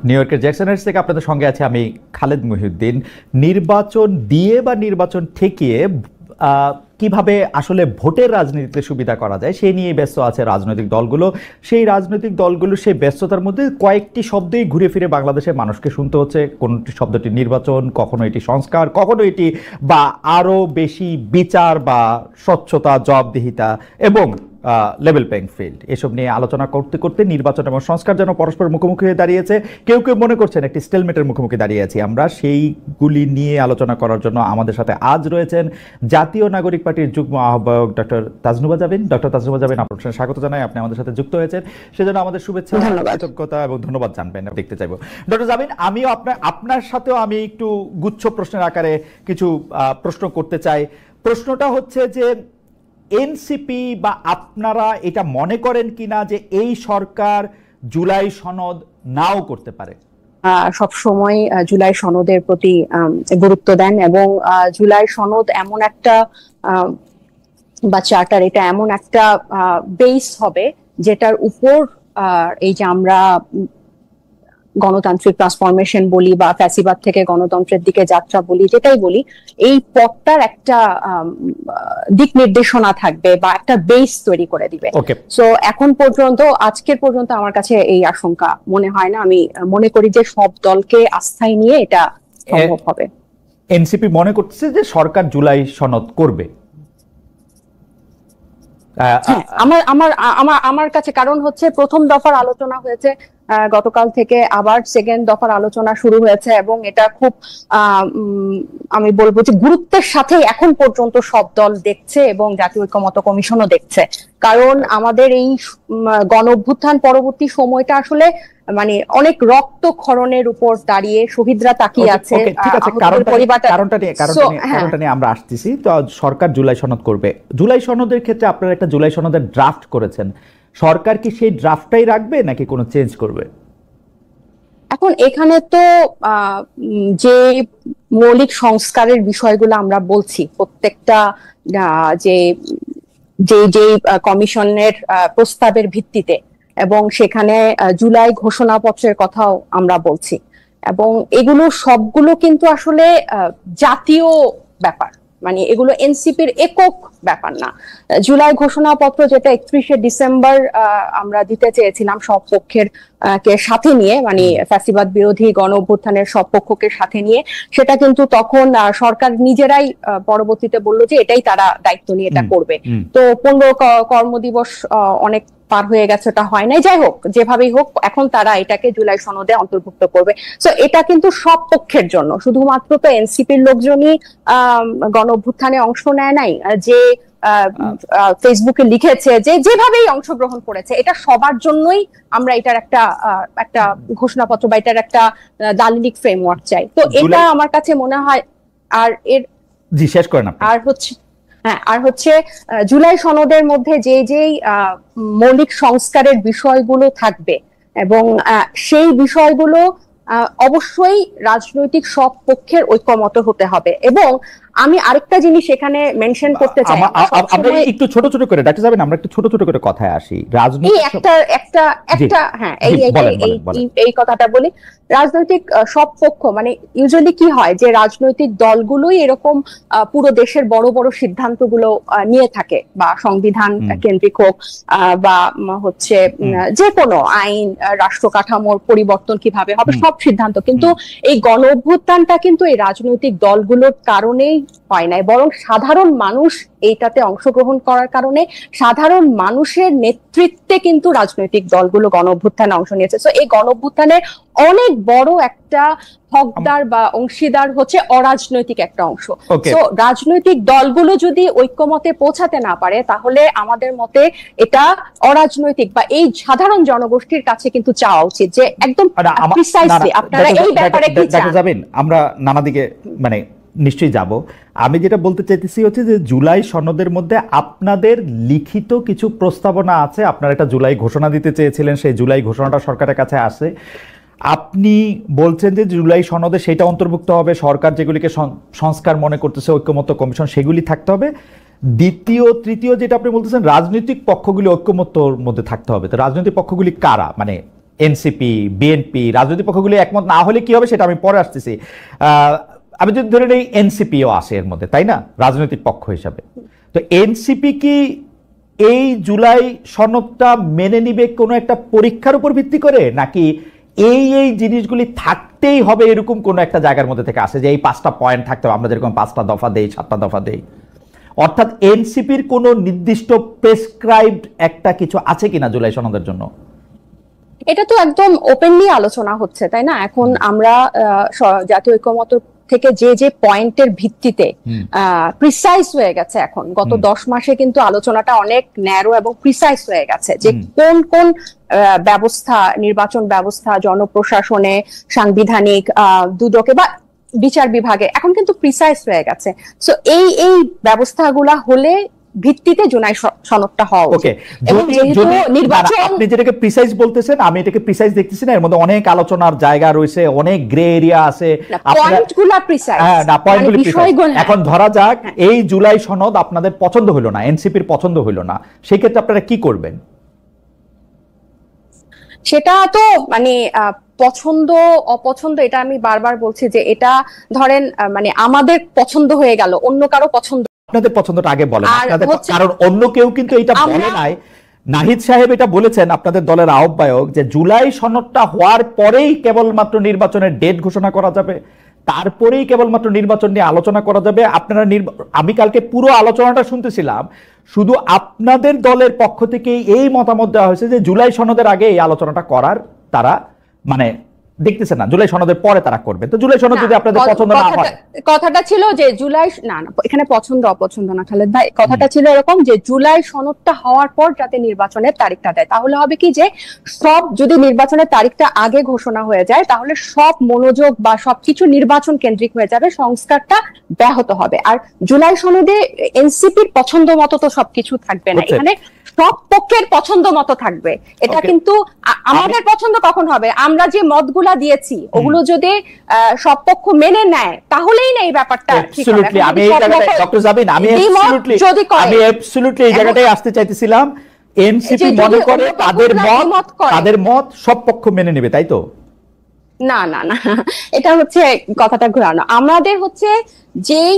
New ইয়র্কের Jackson Heights থেকে আপনাদের সঙ্গে আছে আমি খালেদ মহিউদ্দিন। নির্বাচন দিয়ে বা নির্বাচন ঠেকিয়ে কিভাবে আসলে ভোটের রাজনীতিতে সুবিধা করা যায় সেই নিয়ে ব্যস্ত আছে রাজনৈতিক দলগুলো। সেই রাজনৈতিক দলগুলো সেই ব্যস্ততার মধ্যে কয়েকটি শব্দই ঘুরে ফিরে বাংলাদেশের মানুষকে শুনতে হচ্ছে। কোনটি শব্দটি নির্বাচন, কখনো এটি সংস্কার, কখনো এটি বা আরও বেশি বিচার বা স্বচ্ছতা, জবাবদিহিতা এবং লেভেল প্লেইং ফিল্ড, এসব নিয়ে আলোচনা করতে করতে নির্বাচন এবং সংস্কার যেন পরস্পর মুখোমুখি হয়ে দাঁড়িয়েছে। কেউ কেউ মনে করছেন একটি স্টেলমেটের মুখোমুখি দাঁড়িয়ে আছি আমরা। সেইগুলি নিয়ে আলোচনা করার জন্য আমাদের সাথে আজ রয়েছেন জাতীয় নাগরিক পার্টির যুগ্ম আহ্বায়ক ডক্টর তাজনুবা জাবিন। ডক্টর তাজনুবা জাবিন, আপনার সাথে স্বাগত জানাই। আপনি আমাদের সাথে যুক্ত হয়েছেন, সেজন্য আমাদের শুভেচ্ছা, কৃতজ্ঞতা এবং ধন্যবাদ জানবেন দেখতে চাইব। ডক্টর জাবিন, আমিও আপনার সাথেও আমি একটু গুচ্ছ প্রশ্নের আকারে কিছু প্রশ্ন করতে চাই। প্রশ্নটা হচ্ছে যে এনসিপি বা আপনারা এটা মনে করেন কিনা যে এই সরকার জুলাই সনদ নাও করতে পারে? সব সময় জুলাই সনদের প্রতি গুরুত্ব দেন এবং জুলাই সনদ এমন একটা বা চার্টার, এটা এমন একটা বেস হবে যেটার উপর এই যে আমরা গণতান্ত্রিক ট্রান্সফরমেশন বলি বা ফ্যাসিবাদ থেকে গণতন্ত্রের দিকে যাত্রা বলি, যেটাই বলি, এই পথটার একটা দিক নির্দেশনা থাকবে বা একটা বেস তৈরি করে দিবে। সো এখন পর্যন্ত, আজকের পর্যন্ত আমার কাছে এই আশঙ্কা মনে হয় না। আমি মনে করি যে সব দলকে আস্থায় নিয়ে এটা সম্ভব হবে। এনসিপি মনে করছে যে সরকার জুলাই সনদ করবে। আমার কাছে কারণ হচ্ছে প্রথম দফার আলোচনা হয়েছে গতকাল থেকে, আবার সেকেন্ড দফার আলোচনা শুরু হয়েছে এবং এটা খুব আমি বলবো যে গুরুত্বের সাথে এখন পর্যন্ত সব দল দেখছে এবং জাতীয় ঐক্যমত্য কমিশনও দেখছে। কারণ আমাদের এই গণ অভ্যুত্থান পরবর্তী সময়টা আসলে মানে অনেক রক্তক্ষরণের উপর দাঁড়িয়ে, শহীদরা তাকিয়ে আছে। কারণটা নিয়ে আমরা আসতেছি। তো সরকার জুলাই সনদ করবে। জুলাই সনদের ক্ষেত্রে আপনারা একটা জুলাই সনদের ড্রাফট করেছেন, সরকার কি সেই ড্রাফটটাই রাখবে নাকি কোনো চেঞ্জ করবে? এখন এখানে তো যে মৌলিক সংস্কারের বিষয়গুলো আমরা বলছি, প্রত্যেকটা যে যে কমিশনের প্রস্তাবের ভিত্তিতে, এবং সেখানে জুলাই ঘোষণাপত্রের কথাও আমরা বলছি, এবং এগুলো সবগুলো কিন্তু আসলে জাতীয় ব্যাপার, মানে এগুলো এনসিপির একক ব্যাপার না। জুলাই ঘোষণাপত্র যেটা 31শে ডিসেম্বর আমরা দিতে চেয়েছিলাম সব পক্ষের কে সাথে নিয়ে, মানে ফ্যাসিবাদ বিরোধী গণ অভ্যুত্থানের সব পক্ষকে সাথে নিয়ে, সেটা কিন্তু তখন সরকার নিজেরাই পরবর্তীতে বললো যে এটাই তারা দায়িত্ব নিয়ে এটা করবে। তো 15 কর্মদিবস অনেক পার হয়ে গেছে, এটা হয় নাই। যাই হোক, যেভাবেই হোক, এখন তারা এটাকে জুলাই সনদে অন্তর্ভুক্ত করবে। সো এটা কিন্তু সব পক্ষের জন্য, শুধুমাত্র তো এনসিপির লোকজনই গণ অভ্যুত্থানে অংশ নেয় নাই, যে ফেসবুকে লিখেছে, যে যেভাবেই অংশগ্রহণ করেছে, এটা সবার জন্যই আমরা এটার একটা ঘোষণাপত্র বা এটার একটা দালিলিক ফ্রেমওয়ার্ক চাই। তো এটা আমার কাছে মনে হয়। আর এর শেষ করেন আর হচ্ছে জুলাই সনদের মধ্যে যেই মৌলিক সংস্কারের বিষয়গুলো থাকবে, এবং সেই বিষয়গুলো অবশ্যই রাজনৈতিক সব পক্ষের ঐক্যমত হতে হবে। এবং আমি আরেকটা জিনিস এখানে মেনশন করতে চাই, আমরা একটু ছোট ছোট করে ডাক্তার যাবেন, আমরা একটু ছোট ছোট করে কথায় আসি। এই কথাটা বলি, রাজনৈতিক সব পক্ষ, মানে ইউজুয়ালি কি হয় যে রাজনৈতিক দলগুলোই এরকম পুরো দেশের বড় বড় সিদ্ধান্তগুলো নিয়ে থাকে, বা সংবিধান কেন্দ্রিক হোক বা হচ্ছে যে কোনো আইন, রাষ্ট্র কাঠামোর পরিবর্তন কিভাবে হবে, সব সিদ্ধান্ত। কিন্তু এই গণ অভ্যুত্থানটা কিন্তু এই রাজনৈতিক দলগুলোর কারণেই হয় নাই, বরং সাধারণ মানুষ এইটাতে অংশগ্রহণ করার কারণে, সাধারণ মানুষের নেতৃত্বে কিন্তু রাজনৈতিক দলগুলো গণ অভ্যুত্থানে অংশ নিয়েছে। তো এই গণ অভ্যুত্থানের অনেক বড় একটা হকদার বা অংশীদার হচ্ছে অরাজনৈতিক একটা অংশ। তো রাজনৈতিক দলগুলো যদি ঐক্যমতে পৌঁছাতে না পারে, তাহলে আমাদের মতে এটা অরাজনৈতিক বা এই সাধারণ জনগোষ্ঠীর কাছে কিন্তু চাওয়া উচিত যে একদম প্রিসাইসলি আপনারা এই ব্যাপারে কি চান। আমরা নানা দিকে মানে নিশ্চয়ই যাব। আমি যেটা বলতে চাইতেছি হচ্ছে যে জুলাই সনদের মধ্যে আপনাদের লিখিত কিছু প্রস্তাবনা আছে, আপনারা একটা জুলাই ঘোষণা দিতে চেয়েছিলেন, সেই জুলাই ঘোষণাটা সরকারের কাছে আসে। আপনি বলছেন যে জুলাই সনদে সেটা অন্তর্ভুক্ত হবে, সরকার যেগুলিকে সংস্কার মনে করতেছে, ঐক্যমত্য কমিশন, সেগুলি থাকতে হবে। দ্বিতীয় তৃতীয় যেটা আপনি বলতেছেন রাজনৈতিক পক্ষগুলি ঐক্যমত্যর মধ্যে থাকতে হবে। তো রাজনৈতিক পক্ষগুলি কারা? মানে এনসিপি, বিএনপি, রাজনৈতিক পক্ষগুলি একমত না হলে কি হবে সেটা আমি পরে আসতেছি। আমি যদি ধরে নেই এনসিপিও আসে এর মধ্যে, তাই না, রাজনৈতিক পক্ষ হিসাবে। তো এনসিপি কি এই জুলাই সনদটা মেনে নিবে কোনো একটা পরীক্ষার উপর ভিত্তি করে, নাকি এই জিনিসগুলি থাকতেই হবে এরকম কোনো একটা জায়গার মধ্যে থেকে আসে যে এই 5টা পয়েন্ট থাকতে হবে, আমরা যেরকম 5টা দফা দেই, 7টা দফা দেই? অর্থাৎ এনসিপির কোনো নির্দিষ্ট প্রেসক্রাইবড একটা কিছু আছে কিনা জুলাই সনদের জন্য? এটা তো একদম ওপেনলি আলোচনা হচ্ছে, তাই না? এখন আমরা জাতীয় ঐক্যমত্য থেকে যে পয়েন্টের ভিত্তিতে প্রিসাইজ হয়ে গেছে, এখন গত 10 মাসে কিন্তু আলোচনাটা অনেক ন্যারো এবং প্রিসাইজ হয়ে গেছে যে কোন কোন ব্যবস্থা, নির্বাচন ব্যবস্থা, জনপ্রশাসনে, সাংবিধানিক দুদকে বা বিচার বিভাগে এখন কিন্তু প্রিসাইজ হয়ে গেছে। সো এই ব্যবস্থাগুলা হলে ভিত্তিতে জুলাই সনদটা হওয়া উচিত। এবং যেহেতু নির্বাচন, আপনি যেটাকে প্রিসাইজ বলতেছেন, আমি এটাকে প্রিসাইজ দেখতেছি না, এর মধ্যে অনেক আলোচনার জায়গা রয়েছে, অনেক গ্রে এরিয়া আছে। পয়েন্টগুলো প্রিসাইজ, না পয়েন্টগুলো প্রিসাইজ। এখন ধরা যাক এই জুলাই সনদ আপনাদের পছন্দ হলো না, এনসিপির পছন্দ হলো না, সেই ক্ষেত্রে আপনারা কি করবেন? সেটা তো মানে পছন্দ অপছন্দ, এটা আমি বারবার বলছি যে এটা ধরেন মানে আমাদের পছন্দ হয়ে গেল, অন্য কারো পছন্দ। আপনাদের পছন্দটা আগে বলেন, কারণ অন্য কেউ কিন্তু এটা বলে নাই। নাহিদ সাহেব এটা বলেছেন, আপনাদের দলের আহ্বায়ক, যে জুলাই সনদটা হওয়ার পরেই কেবলমাত্র নির্বাচনের ডেট ঘোষণা করা যাবে, তারপরেই কেবলমাত্র নির্বাচন নিয়ে আলোচনা করা যাবে। আপনারা আমি কালকে পুরো আলোচনাটা শুনতেছিলাম, শুধু আপনাদের দলের পক্ষ থেকে এই মতামত দেওয়া হয়েছে যে জুলাই সনদের আগে এই আলোচনাটা করার তারা মানে দেখতেছেন না, জুলাই সনদের পরে তারা করবে। তো জুলাই সনদ যদি আপনাদের পছন্দ না হয়, কথাটা ছিল যে জুলাই, না এখানে পছন্দ অপছন্দ না খালেদ ভাই, কথাটা ছিল এরকম যে জুলাই সনদটা হওয়ার পর যাতে নির্বাচনের তারিখটা দেয়, তাহলে হবে কি যে সব, যদি নির্বাচনের তারিখটা আগে ঘোষণা হয়ে যায় তাহলে সব মনোযোগ বা সবকিছু নির্বাচন কেন্দ্রিক হয়ে যাবে, সংস্কারটা ব্যাহত হবে। আর জুলাই সনদে এনসিপির পছন্দ মতো তো সবকিছু থাকবে না, এখানে সব পক্ষের পছন্দ মতো থাকবে। এটা কিন্তু আমাদের পছন্দ কখন হবে? আমরা যে মতগুলা দিয়েছি ওগুলো যদি সব পক্ষ মেনে নেয় তাহলেই না এই ব্যাপারটা ঠিক হবে। আমি এই জায়গাটায় ডক্টর জাবিন, আমি অ্যাবসলিউটলি এই জায়গাটায় আসতে চাইতেছিলাম। এনসিপি মনে করে তাদের মত সব পক্ষ মেনে নেবে, তাই তো? না না না, এটা হচ্ছে কথাটা ঘোরানো। আমাদের হচ্ছে যেই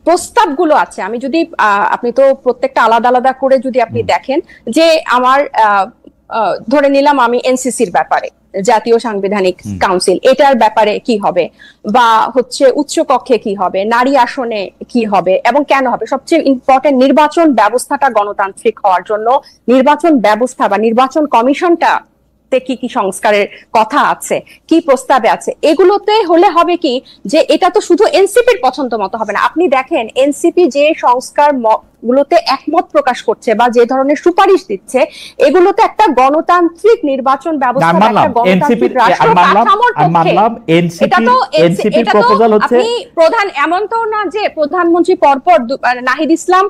প্রস্তাবগুলো আছে, আমি যদি আপনি তো প্রত্যেকটা আলাদা আলাদা করে যদি আপনি দেখেন, যে আমার ধরে নিলাম আমি এনসিসির ব্যাপারে, জাতীয় সাংবিধানিক কাউন্সিল, এটার ব্যাপারে কি হবে, বা হচ্ছে উচ্চ কক্ষে কি হবে, নারী আসনে কি হবে এবং কেন হবে, সবচেয়ে ইম্পর্টেন্ট নির্বাচন ব্যবস্থাটা গণতান্ত্রিক হওয়ার জন্য নির্বাচন ব্যবস্থা বা নির্বাচন কমিশনটা কি কি সংস্কারের কথা আছে, কি প্রস্তাবে আছে, এগুলোতে হলে হবে কি যে এটা তো শুধু এনসিপির পছন্দ মতো হবে না। আপনি দেখেন এনসিপি যে সংস্কার গুলোতে একমত প্রকাশ করছে বা যে ধরনের সুপারিশ দিচ্ছে, এগুলোতে একটা গণতান্ত্রিক নির্বাচন ব্যবস্থা, একটা গণতান্ত্রিক রাষ্ট্র কাঠামোর পক্ষে। এটা তো আপনি প্রধান, এমন তো না যে প্রধানমন্ত্রী পরপর, নাহিদ ইসলাম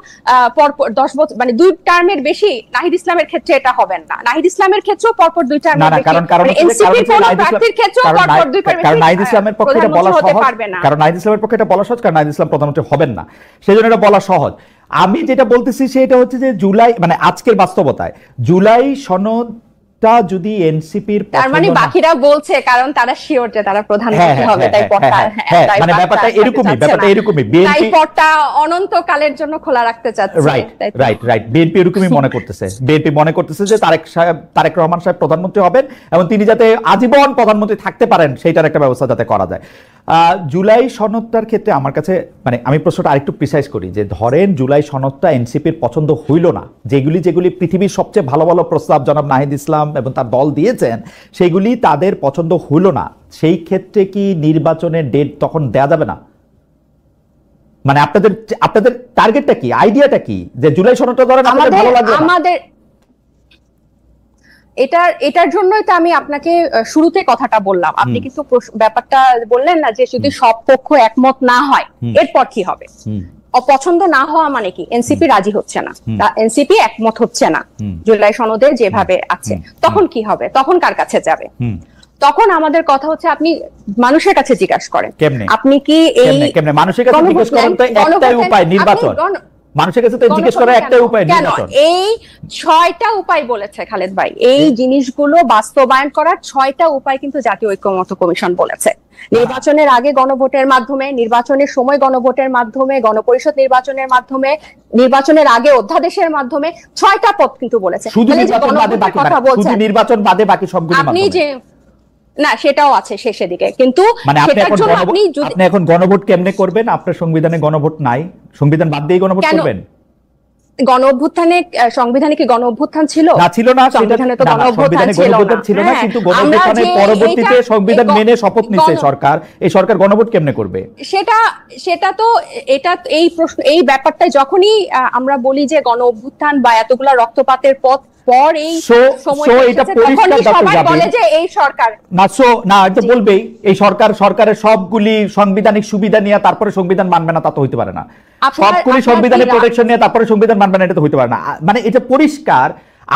পরপর 10 বছর মানে 2 টার্মের বেশি, নাহিদ ইসলামের ক্ষেত্রে এটা হবে না। নাহিদ ইসলামের ক্ষেত্রেও পরপর 2 টার্মের বেশি, এনসিপির কোন প্রার্থীর ক্ষেত্রেও পরপর 2 টার্মের বেশি। কারণ নাহিদ ইসলামের পক্ষে এটা বলা সহজ, কারণ নাহিদ ইসলামের পক্ষে এটা বলা সহজ, কারণ নাহিদ ইসলাম প্রধানমন্ত্রী হবেন না, সেজন্য এটা বলা সহজ। আমি যেটা বলতেছি সেটা হচ্ছে যে জুলাই মানে আজকের বাস্তবতায় জুলাই সনদটা যদি এনসিপির, তার মানে বাকিরা বলছে কারণ তারা শিওর যে তারা প্রধানমন্ত্রী হবে, তাই পথটা, মানে ব্যাপারটা এরকমই তাই পথটা অনন্তকালের জন্য খোলা রাখতে চাচ্ছে। রাইট বিএনপি এরকমই মনে করতেছে। বিএনপি মনে করতেছে যে তারেক রহমান সাহেব প্রধানমন্ত্রী হবেন এবং তিনি যাতে আজীবন প্রধানমন্ত্রী থাকতে পারেন সেইটার একটা ব্যবস্থা যাতে করা যায়। জুলাই সনদটার ক্ষেত্রে আমার কাছে মানে আমি প্রশ্নটা আরেকটু প্রিসাইজ করি, যে ধরেন জুলাই সনদটা এনসিপির পছন্দ হইল না, যেগুলি পৃথিবীর সবচেয়ে ভালো ভালো প্রস্তাব জনাব নাহিদ ইসলাম এবং তার দল দিয়েছেন সেগুলি তাদের পছন্দ হইল না, সেই ক্ষেত্রে কি নির্বাচনের ডেট তখন দেয়া যাবে না? মানে আপনাদের টার্গেটটা কি, আইডিয়াটা কি, যে জুলাই সনদটা ধরেন আমাদের ভালো লাগবে না? এটার জন্যই তো আমি আপনাকে শুরুতে কথাটা বললাম। আপনি কিন্তু ব্যাপারটা বললেন না যে যদি সব পক্ষ একমত না হয় এরপর কি হবে। অপছন্দ না হওয়া মানে কি, এনসিপি রাজি হচ্ছে না, এনসিপি একমত হচ্ছে না জুলাই সনদে যেভাবে আছে, তখন কি হবে, তখন কার কাছে যাবে? তখন আমাদের কথা হচ্ছে আপনি মানুষের কাছে জিজ্ঞাসা করেন, আপনি কি এই মানুষের কাছে জিজ্ঞাসা করেন, তো একটাই উপায় নির্বাচন। মানুষের কাছে তো জিজ্ঞেস করার একটা উপায় নির্বাচন। এই 6টা উপায় বলেছে খালেদ ভাই, এই জিনিসগুলো বাস্তবায়ন করার 6টা উপায় কিন্তু জাতীয় ঐক্যমত্য কমিশন বলেছে। নির্বাচনের আগে গণভোটের মাধ্যমে, নির্বাচনের সময় গণভোটের মাধ্যমে, গণপরিষদ নির্বাচনের মাধ্যমে, নির্বাচনের আগে অধ্যাদেশের মাধ্যমে 6টা পথ কিন্তু বলেছে। শুধু নির্বাচন বাদে বাকি সবগুলো আপনি যে না সেটাও আছে শেষের দিকে, কিন্তু মানে আপনি এখন গণভোট কেমনে করবেন? আপনার সংবিধানে গণভোট নাই, সংবিধান বাদ দিয়ে গণভোট করবেন? গণ অভ্যুত্থানে সংবিধানে কি গণ অভ্যুত্থান ছিল? না, ছিল না। সংবিধানে তো গণ অভ্যুত্থান ছিল না, কিন্তু গণ অভ্যুত্থানের পরবর্তীতে সংবিধান মেনে শপথ নিছে সরকার, এই সরকার গণভোট কেমনে করবে? সেটা তো এটা এই প্রশ্ন, এই ব্যাপারটা যখনই আমরা বলি যে গণ অভ্যুত্থান বা এতগুলা রক্তপাতের পর এই সময় এটা পরিষ্কার সবাই বলে যে এই সরকার না এটা বলবেই এই সরকারের সবগুলি সাংবিধানিক সুবিধা নিয়ে তারপরে সংবিধান মানবে না, তা তো হইতে পারে না। সবগুলি সংবিধানের প্রোটেকশন নিয়ে তারপরে সংবিধান মানবে না, এটা তো হইতে পারে না। মানে এটা পরিষ্কার।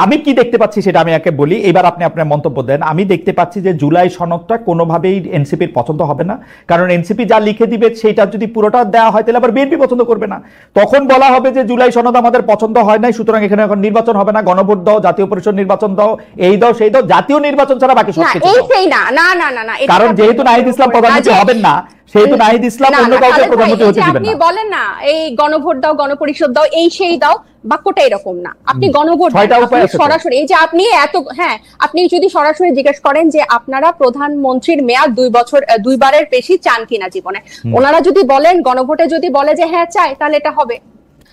আমি কি দেখতে পাচ্ছি সেটা আমি একে বলি, এবার আপনি আপনার মন্তব্য দেন। আমি দেখতে পাচ্ছি যে জুলাই সনদটা কোনোভাবেই এনসিপির পছন্দ হবে না, কারণ এনসিপি যা লিখে দিবে সেটা যদি পুরোটা দেওয়া হয় তাহলে আবার বিএনপি পছন্দ করবে না। তখন বলা হবে যে জুলাই সনদ আমাদের পছন্দ হয় নাই, সুতরাং এখানে এখন নির্বাচন হবে না, গণভোট দাও, জাতীয় পরিষদ নির্বাচন দাও, এই দাও সেই দাও, জাতীয় নির্বাচন ছাড়া বাকি সব কিছু কারণ যেহেতু নাহিদ ইসলাম প্রধানমন্ত্রী হবেন না, সেহেতু নাহিদ ইসলাম অন্য কাউকে প্রধানমন্ত্রী হতে দিবেন না। আপনি বলেন না এই গণভোট দাও, গণপরিষদ দাও, এই সেই দাও, বাক্যটা এরকম না। আপনি গণভোট সরাসরি, এই যে আপনি আপনি যদি সরাসরি জিজ্ঞেস করেন যে আপনারা প্রধানমন্ত্রীর মেয়াদ 2 বছর 2 বারের বেশি চান কিনা জীবনে, ওনারা যদি বলেন গণভোটে যদি বলে যে হ্যাঁ চাই, তাহলে এটা হবে।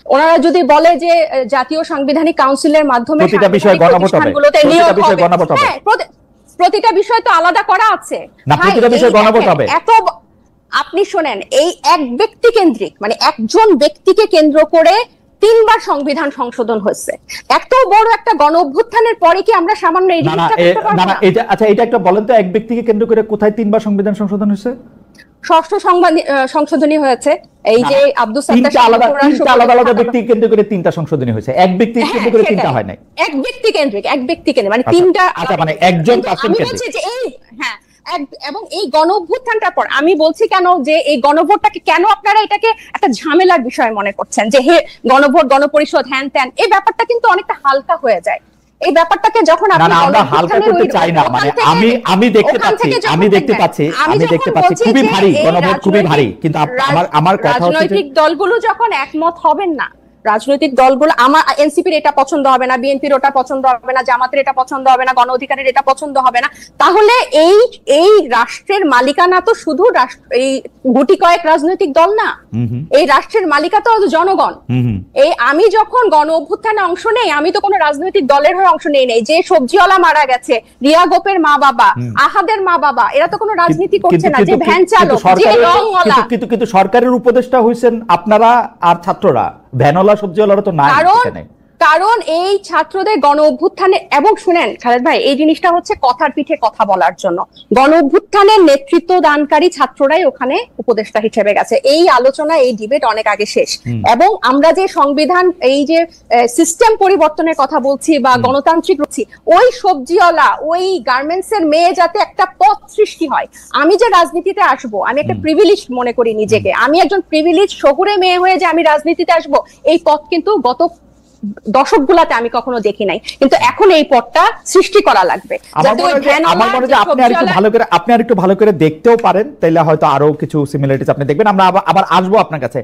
ওনারা যদি বলে যে জাতীয় সাংবিধানিক কাউন্সিলের মাধ্যমে প্রতিটা বিষয়ে গণভোট হবে, প্রতিটা বিষয় তো আলাদা করা আছে না, প্রতিটা বিষয়ে গণভোট হবে। এত আপনি শোনেন, এই এক ব্যক্তি কেন্দ্রিক, মানে একজন ব্যক্তিকে কেন্দ্র করে 3 বার সংবিধান সংশোধন হয়েছে। এত বড় একটা গণ অভ্যুত্থানের পরে কি আমরা সামান্য এই জিনিসটা করতে পারবো না? আচ্ছা এটা একটা বলেন তো, এক ব্যক্তিকে কেন্দ্র করে কোথায় 3 বার সংবিধান সংশোধন হয়েছে? 6ষ্ঠ সংশোধনী হয়েছে। এই যে আব্দুল সাত্তার আলাদা ব্যক্তি কেন্দ্র করে 3টা সংশোধনী হয়েছে, এক ব্যক্তি কেন্দ্র করে 3টা হয় নাই। এক ব্যক্তি কেন্দ্রিক মানে 3টা। আচ্ছা মানে একজন পার্সন কেন্দ্রিক। হ্যাঁ, এবং এই গণ অভ্যুত্থানটার পর আমি বলছি কেন যে এই গণভোটটাকে কেন আপনারা এটাকে একটা ঝামেলার বিষয় মনে করছেন, যে হে গণভোট, গণপরিষদ, হ্যান ত্যান, এই ব্যাপারটা কিন্তু অনেকটা হালকা হয়ে যায়। এই ব্যাপারটাকে যখন আমরা হালকা করতে চাই না, মানে আমি দেখতে পাচ্ছি খুবই ভারী, গণভোট খুবই ভারী, কিন্তু আমার কথা হচ্ছে রাজনৈতিক দলগুলো যখন একমত হবেন না, রাজনৈতিক দলগুলো, আমার এনসিপির এটা পছন্দ হবে না, বিএনপির ওটা পছন্দ হবে না, জামাতের এটা পছন্দ হবে না, গণ অধিকারের এটা পছন্দ হবে না, তাহলে এই রাষ্ট্রের মালিকানা তো শুধু এই গুটি কয়েক রাজনৈতিক দল না, এই রাষ্ট্রের মালিকা তো জনগণ। এই আমি যখন গণ অভ্যুত্থানে অংশ নেই, আমি তো কোনো রাজনৈতিক দলের হয়ে অংশ নেই নাই। যে সবজিওয়ালা মারা গেছে, রিয়া গোপের মা বাবা, আহাদের মা বাবা, এরা তো কোনো রাজনীতি করছে না। যে ভ্যান চালক, যে রংওয়ালা, কিন্তু সরকারের উপদেষ্টা হইছেন আপনারা আর ছাত্ররা, ভ্যানওয়ালা সবজিওয়ালারা তো নাই এখানে। কারণ এই ছাত্রদের গণ অভ্যুত্থানে, এবং শুনেন খালেদ ভাই, এই জিনিসটা হচ্ছে কথার পিঠে কথা বলার জন্য, গণ অভ্যুত্থানের নেতৃত্ব দানকারী ছাত্ররাই ওখানে উপদেষ্টা হিসেবে গেছে। এই আলোচনা, এই ডিবেট অনেক আগে শেষ। এবং আমরা যে সংবিধান, এই যে সিস্টেম পরিবর্তনের কথা বলছি বা গণতান্ত্রিক বলছি, ওই সবজিওয়ালা, ওই গার্মেন্টস এর মেয়ে যাতে একটা পথ সৃষ্টি হয়। আমি যে রাজনীতিতে আসব, আমি একটা প্রিভিলেজ মনে করি নিজেকে, আমি একজন প্রিভিলেজ শহুরে মেয়ে হয়ে যে আমি রাজনীতিতে আসব, এই পথ কিন্তু গত দশকগুলাতে আমি কখনো দেখি নাই, কিন্তু এখন এই পথটা সৃষ্টি করা লাগবে। আমার মনে হয় আপনি আর একটু ভালো করে দেখতেও পারেন, তাহলে হয়তো আরো কিছু সিমিলারিটিস আপনি দেখবেন। আমরা আবার আসবো আপনার কাছে।